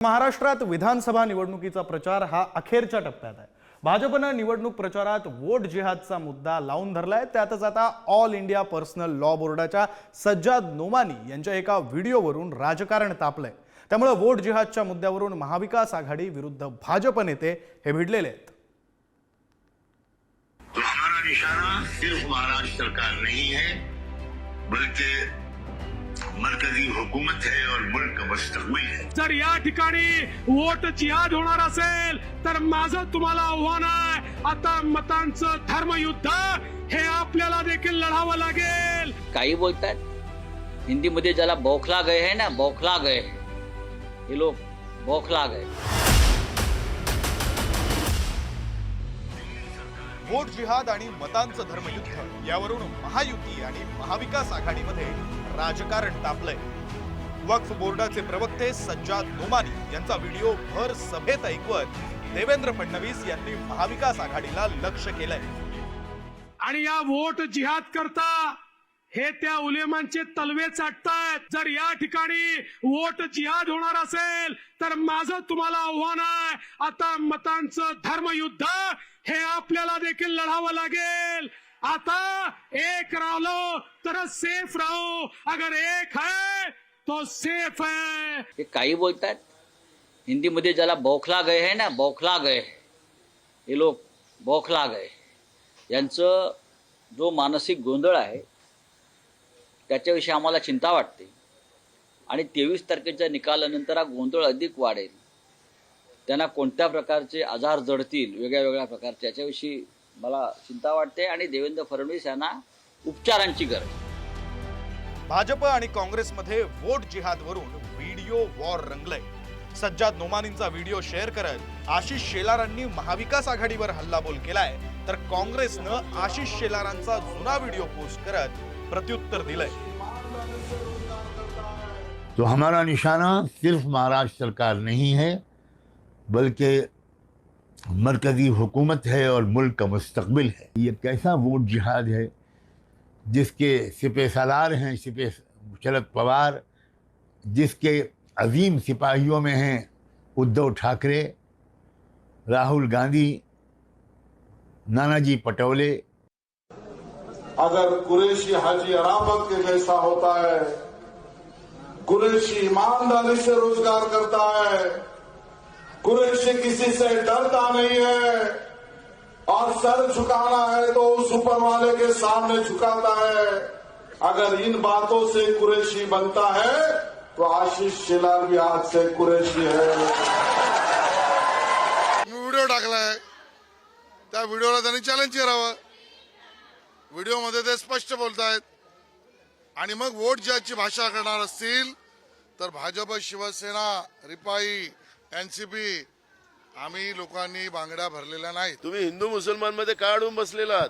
महाराष्ट्रात विधानसभा निवडणुकीचा प्रचार हा अखेरच्या टप्प्यात आहे। भाजपने निवडणूक प्रचारात वोट जिहादचा मुद्दा लावून धरलाय। त्यातच आता ऑल इंडिया पर्सनल लॉ बोर्डाच्या सज्जाद नोमानी यांच्या एका व्हिडिओवरून राजकारण तापलंय। त्यामुळे वोट जिहादच्या मुद्द्यावरून महाविकास आघाडी विरुद्ध भाजप नेते हे भिडलेले आहेत। तो हमारा निशाना सिर्फ महाराष्ट्र सरकार नहीं है बल्कि मरकजी हुकूमत है और मुल्क का मुस्तकबिल है। जर या ठिकाणी वोट जिहाद होणार असेल तर माझं तुम्हाला आव्हान आहे, आता मतांचं धर्मयुद्ध हे आपल्याला देखील लढावं लागेल। काही बोलतात हिंदी मध्ये ज्याला बौखला गए है ना, बौखला गए, ये लोग बौखला गए। वोट जिहाद आणि मतांचं धर्मयुद्ध यावरून महायुती आणि महाविकास आघाडीमध्ये राजकारण तापलंय। वक्फ बोर्डाचे प्रवक्ते सज्जाद नोमानी यांचा व्हिडिओ भर सभेत ऐकवत देवेंद्र फडणवीस यांनी महाविकास आघाडीला लक्ष केलंय। आणि या वोट जिहाद करता हे त्या उलेमांचे तलवे चाटतायत। जर या ठिकाणी वोट जिहाद होणार असेल तर माझं तुम्हाला आव्हान आहे, आता मतांचं धर्मयुद्ध हे आपल्याला देखील लढावं लागेल। आता एक राहिलो तर सेफ राहो, अगर एक है तो सेफ है। हे काही बोलतात हिंदी मध्ये ज्याला बौखला गए है ना, बौखला गए, ये लोग बौखला गए। यांचं जो मानसिक गोंधळ आहे त्याच्याविषयी आम्हाला चिंता वाटते आणि 23 तारखेच्या निकालानंतर हा गोंधळ अधिक वाढेल। त्यांना कोणत्या प्रकारचे आजार जडतील, वेगळ्या वेगळ्या प्रकारचे, याच्याविषयी मला चिंता वाटते आणि देवेंद्र फडणवीस यांना उपचारांची गरज। भाजप आणि काँग्रेसमध्ये वोट जिहादवरून व्हिडिओ वॉर रंगलय। सज्जाद नोमानींचा व्हिडिओ शेअर करत आशिष शेलारांनी महाविकास आघाडीवर हल्लाबोल केलाय, तर काँग्रेसनं आशिष शेलारांचा जुना व्हिडिओ पोस्ट करत प्रत्युत्तर दिलंय। तो हमारा निशाना सिर्फ महाराष्ट्र सरकार नहीं है बल्कि मरकजी हुकूमत है और मुल्क का मुस्तकबिल है। ये कैसा वोट जिहाद है जिसके सिपह सालार हैं सिपह शरद पवार, जिसके अजीम सिपाहियों में हैं उद्धव ठाकरे, राहुल गांधी, नानाजी पटोले। अगर कुरैशी हाजी अराफत के जैसा होता है, कुरैशी ईमानदारी से रोजगार करता है, कुरैशी किसी से डरता नहीं है और सर झुकाना है तो उस ऊपर वाले के सामने झुकाता है, अगर इन बातों से कुरैशी बनता है तो आशीष शेलार भी आज से कुरैशी है। व्हिडिओ टाकलाय, त्या व्हिडिओला त्यांनी चॅलेंज करावं। व्हिडिओमध्ये ते स्पष्ट बोलतायत आणि मग वोट जिहादची भाषा करणार असतील तर भाजप, शिवसेना, रिपाई, एनसीपी आम्ही लोकांनी बांगड्या भरलेल्या नाहीत। तुम्ही हिंदू मुसलमान मध्ये का अडून बसलेलात?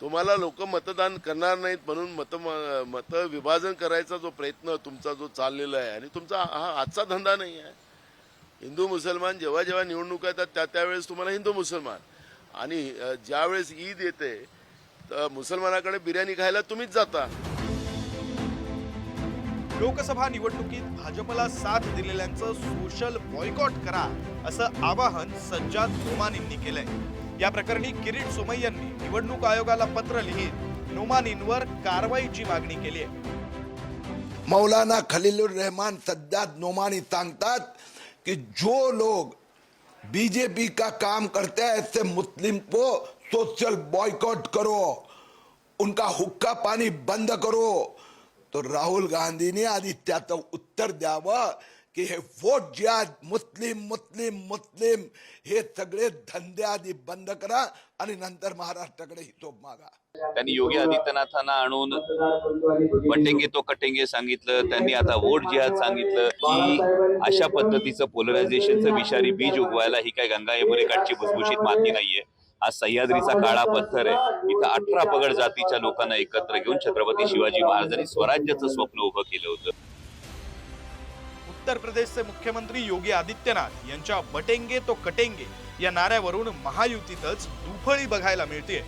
तुम्हाला लोक मतदान करणार नाहीत म्हणून मत विभाजन करायचा जो प्रयत्न तुमचा जो चाललेला आहे आणि तुमचा हा आजचा धंदा नाही आहे। हिंदू मुसलमान जेव्हा जेव्हा निवडणूक येतात त्यावेळेस तुम्हाला हिंदू मुसलमान, आणि ज्यावेळेस ईद येते तर मुसलमानाकडे बिर्याणी खायला तुम्हीच जाता। लोकसभा निवडणुकीत भाजपला साथ दिलेल्यांचं सोशल बॉयकॉट करा असं आवाहन सज्जाद नोमानींनी केलंय। या प्रकरणी किरीट सोमय्यांनी निवडणूक आयोगाला पत्र लिहित नोमानींवर कारवाईची मागणी केली आहे। मौलाना खलीलुर रहमान सज्जाद नोमानी सांगतात कि जो लोग बीजेपी का काम करते हैं ऐसे मुस्लिम को सोशल बॉयकॉट करो, उनका हुक्का पानी बंद करो। तो राहुल गांधीने आधी त्याचं उत्तर द्यावं की हे वोट जिहाद, मुस्लिम मुस्लिम मुस्लिम हे सगळे धंदे आधी बंद करा आणि नंतर महाराष्ट्राकडे हिशोब मागा। त्यांनी योगी आदित्यनाथांना आणून बटेंगे तो कटेंगे सांगितलं, त्यांनी आता वोट जिहाद सांगितलं की अशा पद्धतीचं पोलरायझेशनचं विषारी बीज उगवायला ही काय गंगा यमुने काठची भुसभुशीत माती नाहीये। आज सह्याद्रीचा काळा पत्थर आहे। इथं 18 पगड जातीच्या लोकांना एकत्र घेऊन छत्रपती शिवाजी महाराजांनी स्वराज्याचं स्वप्न उभं केलं होतं। उत्तर प्रदेशचे मुख्यमंत्री योगी आदित्यनाथ यांच्या बटेंगे तो कटेंगे या नाऱ्यावरून महायुतीतच दुफळी बघायला मिळते।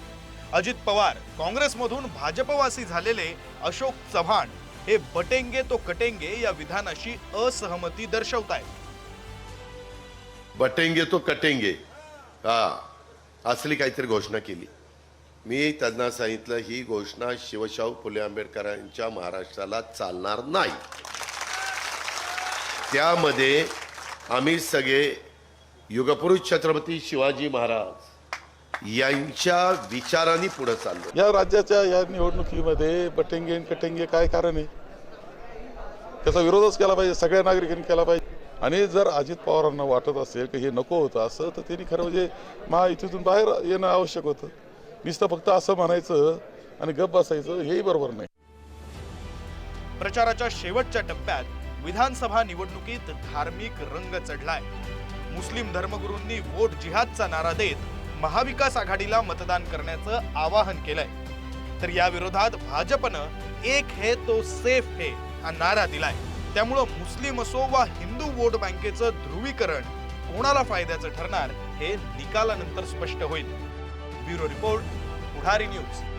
अजित पवार, काँग्रेसमधून भाजपवासी झालेले अशोक चव्हाण हे बटेंगे तो कटेंगे या विधानाशी असहमती दर्शवतायत। बटेंगे तो कटेंगे असली काहीतरी घोषणा केली. मी त्यांना सांगितलं ही घोषणा शिवशाहू फुले आंबेडकरांच्या महाराष्ट्राला चालणार नाही. त्यामध्ये आम्ही सगळे युगपुरुष छत्रपती शिवाजी महाराज यांच्या विचारांनी पुढे चाललो. या राज्याच्या या निवडणुकीमध्ये बटेंगे आणि कटेंगे काय कारण आहे? त्याचा विरोधच केला पाहिजे, सगळ्या नागरिकांनी केला पाहिजे. आणि जर अजित पवारांना वाटत असेल की हे नको होतं असं, तर त्यांनी खरं म्हणजे महायुतीतून बाहेर येणं आवश्यक होतं. नुसतं फक्त असं म्हणायचं आणि गप्प बसायचं हेही बरोबर नाही. प्रचाराच्या शेवटच्या टप्प्यात विधानसभा निवडणुकीत धार्मिक रंग चढलाय. मुस्लिम धर्मगुरूंनी वोट जिहादचा नारा देत महाविकास आघाडीला मतदान करण्याचं आवाहन केलंय. तर या विरोधात भाजपनं एक है तो सेफ है हा नारा दिलाय. त्यामुळं मुस्लिम असो वा हिंदू वोट बँकेचं ध्रुवीकरण कोणाला फायद्याचं ठरणार हे निकालानंतर स्पष्ट होईल. ब्युरो रिपोर्ट, पुढारी न्यूज.